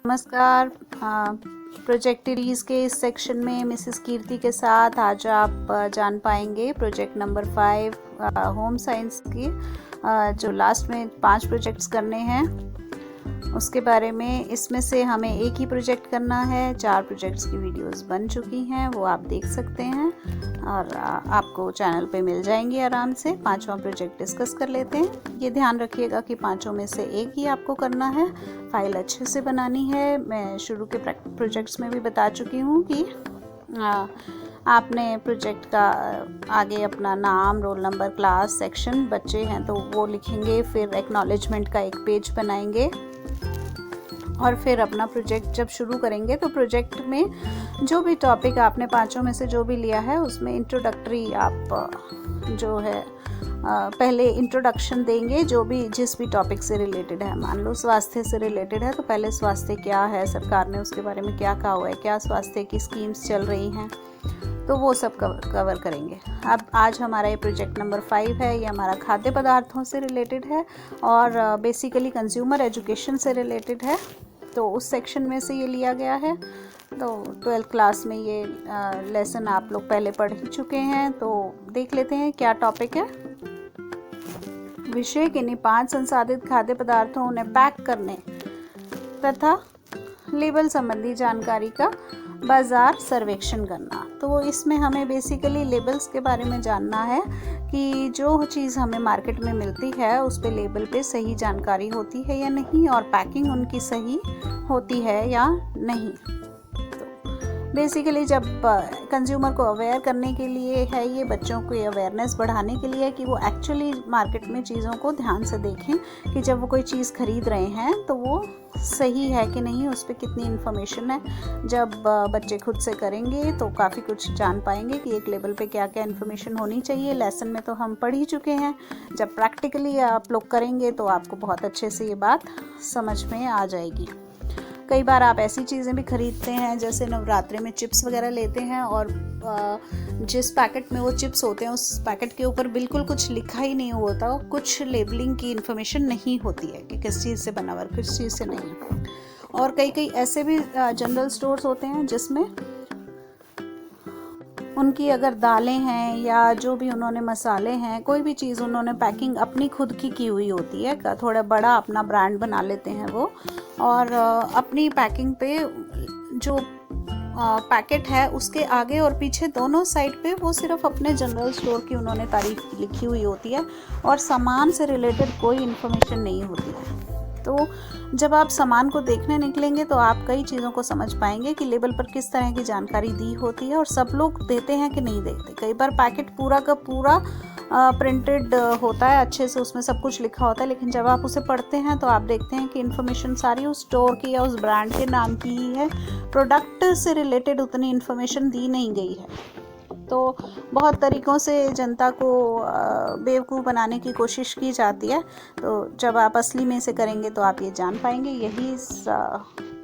नमस्कार। प्रोजेक्टरीज के इस सेक्शन में मिसेस कीर्ति के साथ आज आप जान पाएंगे प्रोजेक्ट नंबर 5 होम साइंस की जो लास्ट में 5 प्रोजेक्ट्स करने हैं उसके बारे में। इसमें से हमें एक ही प्रोजेक्ट करना है। 4 प्रोजेक्ट्स की वीडियोस बन चुकी हैं, वो आप देख सकते हैं और आपको चैनल पे मिल जाएंगी आराम से। 5वां प्रोजेक्ट डिस्कस कर लेते हैं। ये ध्यान रखिएगा कि 5 में से एक ही आपको करना है। फाइल अच्छे से बनानी है। मैं शुरू के प्रोजेक्ट्स में भी बता चुकी हूँ कि आपने प्रोजेक्ट का आगे अपना नाम, रोल नंबर, क्लास, सेक्शन, बच्चे हैं तो वो लिखेंगे, फिर एक्नॉलेजमेंट का एक पेज बनाएंगे और फिर अपना प्रोजेक्ट जब शुरू करेंगे तो प्रोजेक्ट में जो भी टॉपिक आपने 5 में से जो भी लिया है उसमें इंट्रोडक्टरी आप जो है पहले इंट्रोडक्शन देंगे जो भी जिस भी टॉपिक से रिलेटेड है। मान लो स्वास्थ्य से रिलेटेड है तो पहले स्वास्थ्य क्या है, सरकार ने उसके बारे में क्या कहा हुआ है, क्या स्वास्थ्य की स्कीम्स चल रही हैं, तो वो सब कवर करेंगे। अब आज हमारा ये प्रोजेक्ट नंबर 5 है। ये हमारा खाद्य पदार्थों से रिलेटेड है और बेसिकली कंज्यूमर एजुकेशन से रिलेटेड है, तो उस सेक्शन में से ये लिया गया है। तो 12th क्लास में ये लेसन आप लोग पहले पढ़ ही चुके हैं, तो देख लेते हैं क्या टॉपिक है। विषय किन्हीं 5 संसाधित खाद्य पदार्थों उन्हें पैक करने तथा लेबल संबंधी जानकारी का बाजार सर्वेक्षण करना। तो इसमें हमें बेसिकली लेबल्स के बारे में जानना है कि जो चीज़ हमें मार्केट में मिलती है उस पे लेबल पे सही जानकारी होती है या नहीं और पैकिंग उनकी सही होती है या नहीं। तो बेसिकली जब कंज्यूमर को अवेयर करने के लिए है, ये बच्चों को अवेयरनेस बढ़ाने के लिए कि वो एक्चुअली मार्केट में चीज़ों को ध्यान से देखें कि जब वो कोई चीज़ खरीद रहे हैं तो वो सही है कि नहीं, उस पर कितनी इन्फॉर्मेशन है। जब बच्चे खुद से करेंगे तो काफ़ी कुछ जान पाएंगे कि एक लेवल पे क्या क्या इन्फॉर्मेशन होनी चाहिए। लेसन में तो हम पढ़ ही चुके हैं, जब प्रैक्टिकली आप लोग करेंगे तो आपको बहुत अच्छे से ये बात समझ में आ जाएगी। कई बार आप ऐसी चीज़ें भी खरीदते हैं जैसे नवरात्रि में चिप्स वगैरह लेते हैं और जिस पैकेट में वो चिप्स होते हैं उस पैकेट के ऊपर बिल्कुल कुछ लिखा ही नहीं होता, कुछ लेबलिंग की इन्फॉर्मेशन नहीं होती है कि किस चीज़ से बना हुआ है, किस चीज़ से नहीं। और कई ऐसे भी जनरल स्टोर्स होते हैं जिसमें उनकी अगर दालें हैं या जो भी उन्होंने मसाले हैं, कोई भी चीज़ उन्होंने पैकिंग अपनी खुद की हुई होती है, थोड़ा बड़ा अपना ब्रांड बना लेते हैं वो, और अपनी पैकिंग पे जो पैकेट है उसके आगे और पीछे दोनों साइड पे वो सिर्फ अपने जनरल स्टोर की उन्होंने तारीफ लिखी हुई होती है और सामान से रिलेटेड कोई इन्फॉर्मेशन नहीं होती है। तो जब आप सामान को देखने निकलेंगे तो आप कई चीज़ों को समझ पाएंगे कि लेबल पर किस तरह की जानकारी दी होती है और सब लोग देते हैं कि नहीं देते। कई बार पैकेट पूरा का पूरा प्रिंटेड होता है, अच्छे से उसमें सब कुछ लिखा होता है, लेकिन जब आप उसे पढ़ते हैं तो आप देखते हैं कि इन्फॉर्मेशन सारी उस स्टोर की या उस ब्रांड के नाम की ही है, प्रोडक्ट से रिलेटेड उतनी इन्फॉर्मेशन दी नहीं गई है। तो बहुत तरीक़ों से जनता को बेवकूफ़ बनाने की कोशिश की जाती है। तो जब आप असली में इसे करेंगे तो आप ये जान पाएंगे। यही इस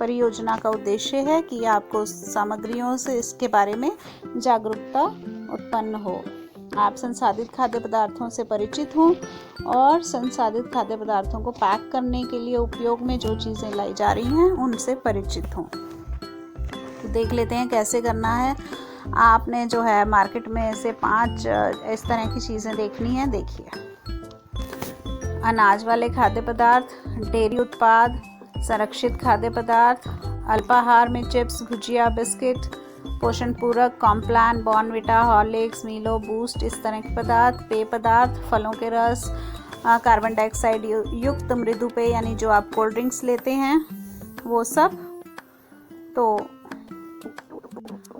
परियोजना का उद्देश्य है कि आपको सामग्रियों से इसके बारे में जागरूकता उत्पन्न हो, आप संसाधित खाद्य पदार्थों से परिचित हों और संसाधित खाद्य पदार्थों को पैक करने के लिए उपयोग में जो चीज़ें लाई जा रही हैं उनसे परिचित हों। तो देख लेते हैं कैसे करना है। आपने जो है मार्केट में से 5 इस तरह की चीज़ें देखनी है। देखिए, अनाज वाले खाद्य पदार्थ, डेयरी उत्पाद, संरक्षित खाद्य पदार्थ, अल्पाहार में चिप्स, भुजिया, बिस्किट, पोषण पूरक, कॉम्प्लान, बॉर्नविटा, हॉर्लिक्स, मीलो, बूस्ट, इस तरह के पदार्थ, पेय पदार्थ, फलों के रस, कार्बन डाइऑक्साइड युक्त मृदु पेय यानी जो आप कोल्ड ड्रिंक्स लेते हैं वो सब, तो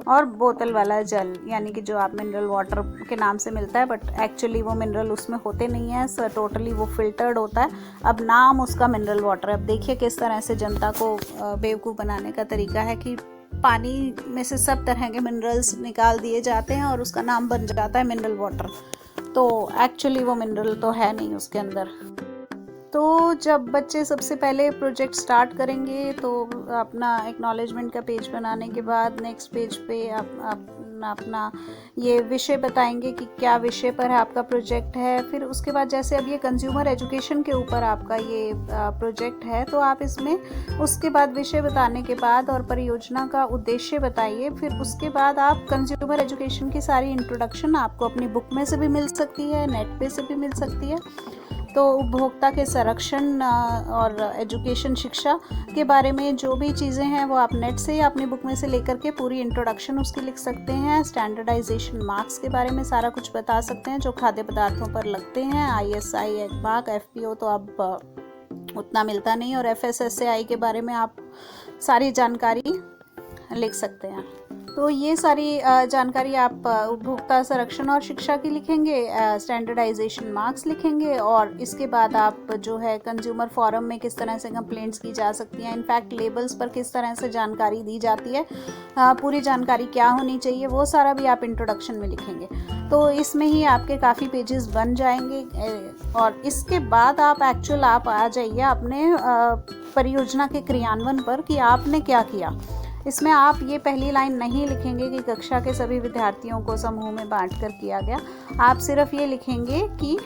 और बोतल वाला जल यानी कि जो आप मिनरल वाटर के नाम से मिलता है बट एक्चुअली वो मिनरल उसमें होते नहीं है, टोटली वो फिल्टर्ड होता है। अब नाम उसका मिनरल वाटर है। अब देखिए किस तरह से जनता को बेवकूफ़ बनाने का तरीका है कि पानी में से सब तरह के मिनरल्स निकाल दिए जाते हैं और उसका नाम बन जाता है मिनरल वाटर, तो एक्चुअली वो मिनरल तो है नहीं उसके अंदर। तो जब बच्चे सबसे पहले प्रोजेक्ट स्टार्ट करेंगे तो अपना एक्नॉलेजमेंट का पेज बनाने के बाद नेक्स्ट पेज पे आप अपना ये विषय बताएंगे कि क्या विषय पर आपका प्रोजेक्ट है। फिर उसके बाद जैसे अब ये कंज्यूमर एजुकेशन के ऊपर आपका ये प्रोजेक्ट है, तो आप इसमें उसके बाद विषय बताने के बाद और परियोजना का उद्देश्य बताइए। फिर उसके बाद आप कंज्यूमर एजुकेशन की सारी इंट्रोडक्शन आपको अपनी बुक में से भी मिल सकती है, नेट पे से भी मिल सकती है। तो उपभोक्ता के संरक्षण और एजुकेशन शिक्षा के बारे में जो भी चीज़ें हैं वो आप नेट से या अपनी बुक में से लेकर के पूरी इंट्रोडक्शन उसकी लिख सकते हैं। स्टैंडर्डाइजेशन मार्क्स के बारे में सारा कुछ बता सकते हैं जो खाद्य पदार्थों पर लगते हैं। ISI एक मार्क, FPO तो अब उतना मिलता नहीं, और FSSAI के बारे में आप सारी जानकारी लिख सकते हैं। तो ये सारी जानकारी आप उपभोक्ता संरक्षण और शिक्षा की लिखेंगे, स्टैंडर्डाइजेशन मार्क्स लिखेंगे, और इसके बाद आप जो है कंज्यूमर फोरम में किस तरह से कंप्लेंट्स की जा सकती हैं, इनफैक्ट लेबल्स पर किस तरह से जानकारी दी जाती है, पूरी जानकारी क्या होनी चाहिए, वो सारा भी आप इंट्रोडक्शन में लिखेंगे। तो इसमें ही आपके काफ़ी पेजेस बन जाएंगे। और इसके बाद आप आप आ जाइए अपने परियोजना के क्रियान्वयन पर कि आपने क्या किया। इसमें आप ये पहली लाइन नहीं लिखेंगे कि कक्षा के सभी विद्यार्थियों को समूह में बांटकर किया गया। आप सिर्फ ये लिखेंगे कि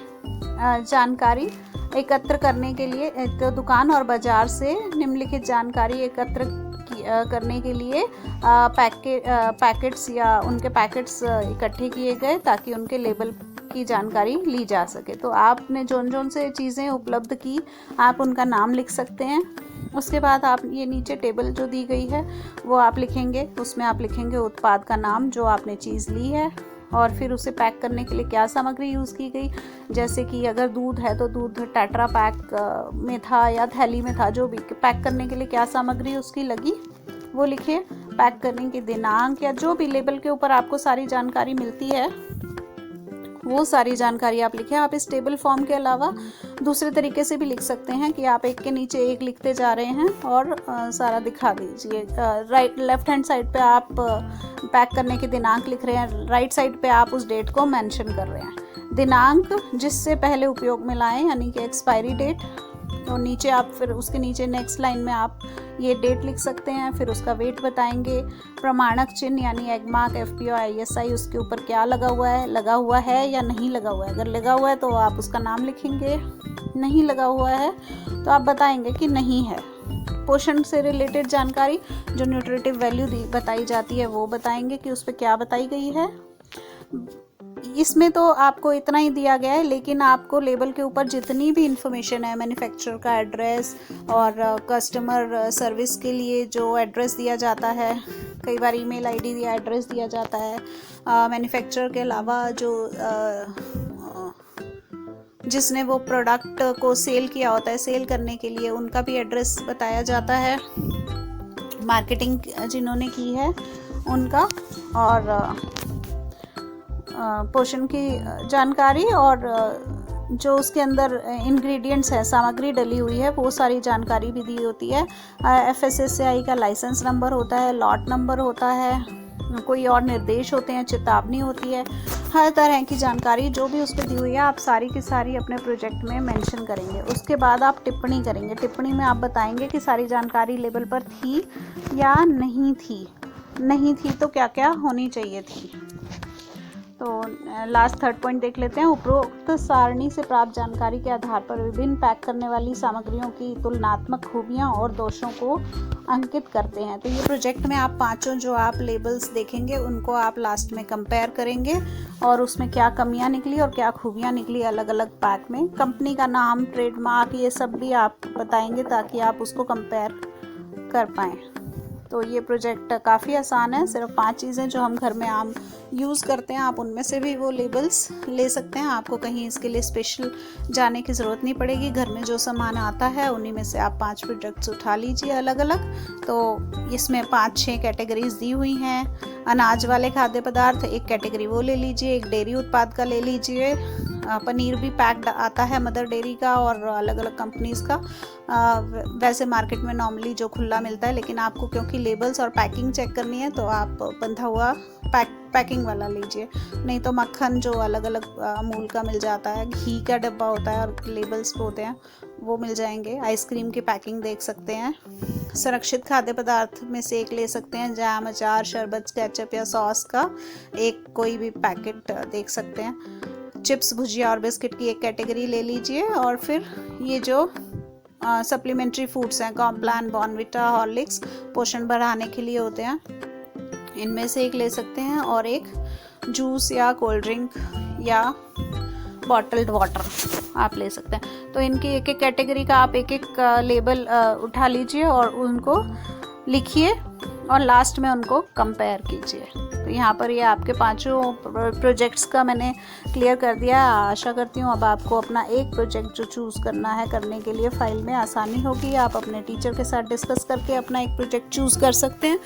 जानकारी एकत्र करने के लिए तो दुकान और बाजार से निम्नलिखित जानकारी एकत्र करने के लिए पैकेट्स या उनके पैकेट्स इकट्ठे किए गए ताकि उनके लेबल की जानकारी ली जा सके। तो आपने जोन से चीज़ें उपलब्ध की आप उनका नाम लिख सकते हैं। उसके बाद आप ये नीचे टेबल जो दी गई है वो आप लिखेंगे, उसमें आप लिखेंगे उत्पाद का नाम जो आपने चीज़ ली है, और फिर उसे पैक करने के लिए क्या सामग्री यूज़ की गई। जैसे कि अगर दूध है तो दूध टेट्रा पैक में था या थैली में था, जो भी पैक करने के लिए क्या सामग्री उसकी लगी वो लिखिए। पैक करने की दिनांक या जो भी लेबल के ऊपर आपको सारी जानकारी मिलती है वो सारी जानकारी आप लिखें। आप इस टेबल फॉर्म के अलावा दूसरे तरीके से भी लिख सकते हैं कि आप एक के नीचे एक लिखते जा रहे हैं और सारा दिखा दीजिए। लेफ्ट हैंड साइड पे आप पैक करने की दिनांक लिख रहे हैं, राइट साइड पे आप उस डेट को मेंशन कर रहे हैं। दिनांक जिससे पहले उपयोग में लाएं यानी कि एक्सपायरी डेट, तो नीचे आप फिर उसके नीचे नेक्स्ट लाइन में आप ये डेट लिख सकते हैं। फिर उसका वेट बताएंगे। प्रमाणक चिन्ह यानी एग मार्क, FPO, ISI उसके ऊपर क्या लगा हुआ है या नहीं लगा हुआ है। अगर लगा हुआ है तो आप उसका नाम लिखेंगे, नहीं लगा हुआ है तो आप बताएंगे कि नहीं है। पोषण से रिलेटेड जानकारी जो न्यूट्रिटिव वैल्यू बताई जाती है वो बताएंगे कि उस पर क्या बताई गई है। इसमें तो आपको इतना ही दिया गया है, लेकिन आपको लेबल के ऊपर जितनी भी इंफॉर्मेशन है, मैन्युफैक्चरर का एड्रेस और कस्टमर सर्विस के लिए जो एड्रेस दिया जाता है, कई बार ईमेल आईडी या एड्रेस दिया जाता है। मैन्युफैक्चरर के अलावा जो जिसने वो प्रोडक्ट को सेल किया होता है, सेल करने के लिए उनका भी एड्रेस बताया जाता है। मार्केटिंग जिन्होंने की है उनका, और पोषण की जानकारी और जो उसके अंदर इंग्रेडिएंट्स है, सामग्री डली हुई है, वो सारी जानकारी भी दी होती है। FSSAI का लाइसेंस नंबर होता है, लॉट नंबर होता है, कोई और निर्देश होते हैं, चेतावनी होती है। हर तरह की जानकारी जो भी उस पर दी हुई है आप सारी की सारी अपने प्रोजेक्ट में मेंशन करेंगे। उसके बाद आप टिप्पणी करेंगे। टिप्पणी में आप बताएंगे कि सारी जानकारी लेबल पर थी या नहीं थी, नहीं थी तो क्या क्या होनी चाहिए थी। तो लास्ट थर्ड पॉइंट देख लेते हैं। उपरोक्त सारणी से प्राप्त जानकारी के आधार पर विभिन्न पैक करने वाली सामग्रियों की तुलनात्मक खूबियां और दोषों को अंकित करते हैं। तो ये प्रोजेक्ट में आप पांचों जो आप लेबल्स देखेंगे उनको आप लास्ट में कंपेयर करेंगे और उसमें क्या कमियां निकली और क्या खूबियां निकली अलग अलग पैक में। कंपनी का नाम, ट्रेडमार्क, ये सब भी आप बताएंगे ताकि आप उसको कंपेयर कर पाएँ। तो ये प्रोजेक्ट काफ़ी आसान है। सिर्फ 5 चीज़ें जो हम घर में आम यूज़ करते हैं आप उनमें से भी वो लेबल्स ले सकते हैं। आपको कहीं इसके लिए स्पेशल जाने की ज़रूरत नहीं पड़ेगी। घर में जो सामान आता है उन्हीं में से आप 5 प्रोडक्ट्स उठा लीजिए अलग अलग। तो इसमें 5-6 कैटेगरीज दी हुई हैं। अनाज वाले खाद्य पदार्थ एक कैटेगरी वो ले लीजिए, एक डेयरी उत्पाद का ले लीजिए। पनीर भी पैक्ड आता है मदर डेयरी का और अलग अलग कंपनीज़ का। वैसे मार्केट में नॉर्मली जो खुला मिलता है, लेकिन आपको क्योंकि लेबल्स और पैकिंग चेक करनी है तो आप बंधा हुआ पैक पैकिंग वाला लीजिए, नहीं तो मक्खन जो अलग अलग अमूल का मिल जाता है, घी का डब्बा होता है और लेबल्स होते हैं वो मिल जाएंगे। आइसक्रीम की पैकिंग देख सकते हैं। सुरक्षित खाद्य पदार्थ में से एक ले सकते हैं, जैम, अचार, शरबत, केचप या सॉस का एक कोई भी पैकेट देख सकते हैं। चिप्स, भुजिया और बिस्किट की एक कैटेगरी ले लीजिए। और फिर ये जो सप्लीमेंट्री फूड्स हैं, कॉम्प्लान, बॉर्नविटा, हॉर्लिक्स, पोषण बढ़ाने के लिए होते हैं, इनमें से एक ले सकते हैं। और एक जूस या कोल्ड ड्रिंक या बॉटल्ड वाटर आप ले सकते हैं। तो इनकी एक एक कैटेगरी का आप एक एक लेबल उठा लीजिए और उनको लिखिए और लास्ट में उनको कंपेयर कीजिए। तो यहाँ पर ये आपके पांचों प्रोजेक्ट्स का मैंने क्लियर कर दिया। आशा करती हूँ अब आपको अपना एक प्रोजेक्ट जो चूज़ करना है करने के लिए फाइल में आसानी होगी। आप अपने टीचर के साथ डिस्कस करके अपना एक प्रोजेक्ट चूज़ कर सकते हैं।